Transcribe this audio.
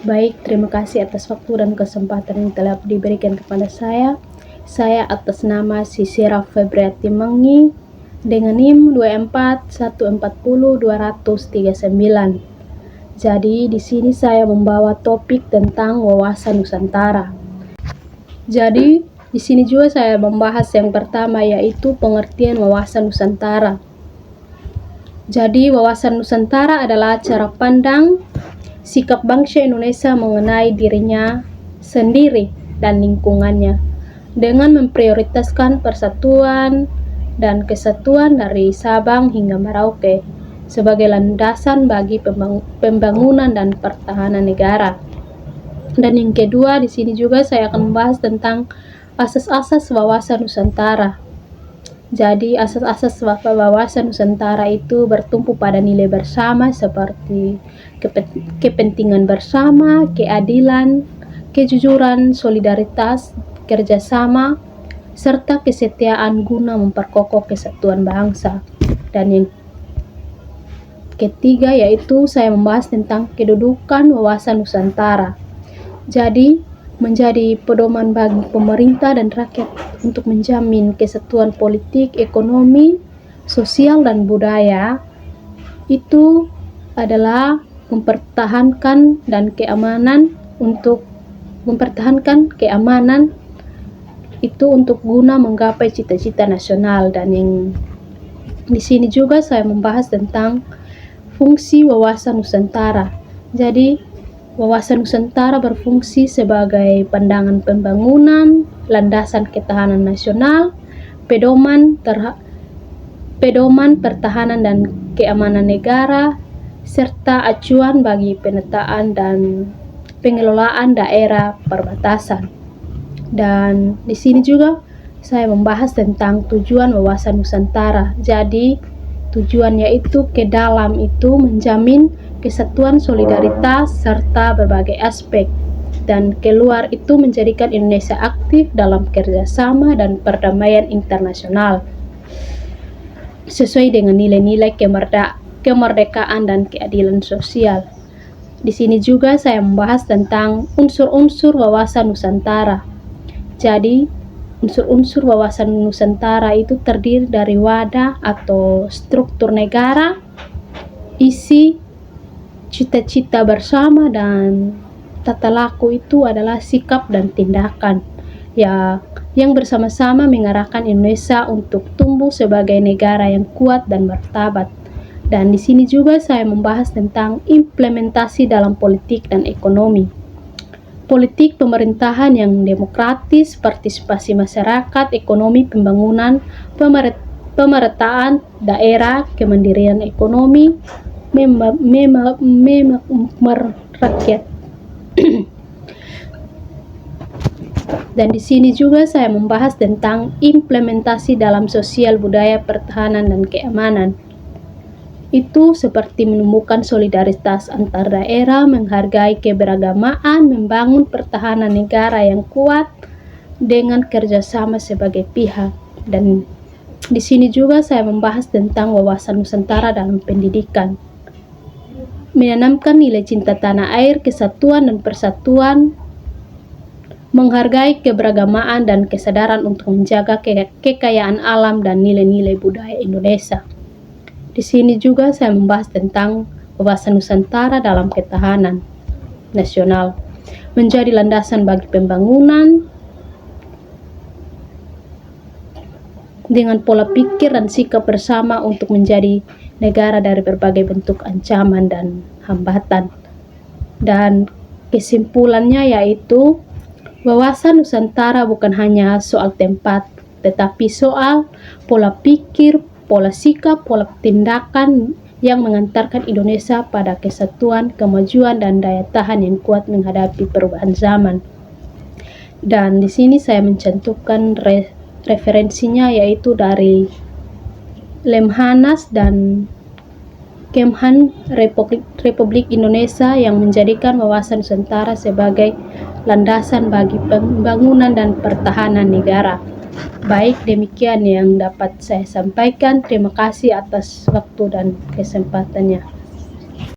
Baik, terima kasih atas waktu dan kesempatan yang telah diberikan kepada saya. Saya atas nama Sisira Febriati Mengi dengan NIM 24140-239. Jadi di sini saya membawa topik tentang wawasan Nusantara. Jadi di sini juga saya membahas yang pertama, yaitu pengertian wawasan Nusantara. Jadi wawasan Nusantara adalah cara pandang sikap bangsa Indonesia mengenai dirinya sendiri dan lingkungannya dengan memprioritaskan persatuan dan kesatuan dari Sabang hingga Merauke sebagai landasan bagi pembangunan dan pertahanan negara. Dan yang kedua, di sini juga saya akan membahas tentang asas-asas wawasan Nusantara. Jadi asas-asas wawasan Nusantara itu bertumpu pada nilai bersama seperti kepentingan bersama, keadilan, kejujuran, solidaritas, kerjasama, serta kesetiaan guna memperkokoh kesatuan bangsa. Dan yang ketiga yaitu saya membahas tentang kedudukan wawasan Nusantara. Jadi menjadi pedoman bagi pemerintah dan rakyat untuk menjamin kesatuan politik, ekonomi, sosial, dan budaya itu adalah mempertahankan keamanan itu untuk guna menggapai cita-cita nasional. Dan yang di sini juga saya membahas tentang fungsi wawasan Nusantara. Jadi wawasan Nusantara berfungsi sebagai pandangan pembangunan, landasan ketahanan nasional, pedoman pertahanan dan keamanan negara, serta acuan bagi penataan dan pengelolaan daerah perbatasan. Dan di sini juga saya membahas tentang tujuan wawasan Nusantara. Jadi tujuannya itu ke dalam itu menjamin kesatuan, solidaritas, serta berbagai aspek, dan keluar itu menjadikan Indonesia aktif dalam kerjasama dan perdamaian internasional sesuai dengan nilai-nilai kemerdekaan dan keadilan sosial. Di sini juga saya membahas tentang unsur-unsur wawasan Nusantara. Jadi unsur-unsur wawasan Nusantara itu terdiri dari wadah atau struktur negara, isi, cita-cita bersama, dan tata laku itu adalah sikap dan tindakan yang bersama-sama mengarahkan Indonesia untuk tumbuh sebagai negara yang kuat dan martabat. Dan di sini juga saya membahas tentang implementasi dalam politik dan ekonomi. Politik pemerintahan yang demokratis, partisipasi masyarakat, ekonomi pembangunan, pemerataan daerah, kemandirian ekonomi, rakyat. Dan di sini juga saya membahas tentang implementasi dalam sosial, budaya, pertahanan, dan keamanan. Itu seperti menumbuhkan solidaritas antar daerah, menghargai keberagamaan, membangun pertahanan negara yang kuat dengan kerjasama sebagai pihak. Dan di sini juga saya membahas tentang wawasan Nusantara dalam pendidikan. Menanamkan nilai cinta tanah air, kesatuan dan persatuan, menghargai keberagamaan dan kesadaran untuk menjaga kekayaan alam dan nilai-nilai budaya Indonesia. Di sini juga saya membahas tentang wawasan Nusantara dalam ketahanan nasional, menjadi landasan bagi pembangunan dengan pola pikir dan sikap bersama untuk menjadi negara dari berbagai bentuk ancaman dan hambatan. Dan kesimpulannya yaitu wawasan Nusantara bukan hanya soal tempat, tetapi soal pola pikir, pola sikap, pola tindakan yang mengantarkan Indonesia pada kesatuan, kemajuan, dan daya tahan yang kuat menghadapi perubahan zaman. Dan di sini saya mencantumkan referensinya yaitu dari Lemhanas dan Kemhan Republik Indonesia yang menjadikan wawasan Nusantara sebagai landasan bagi pembangunan dan pertahanan negara. Baik, demikian yang dapat saya sampaikan. Terima kasih atas waktu dan kesempatannya.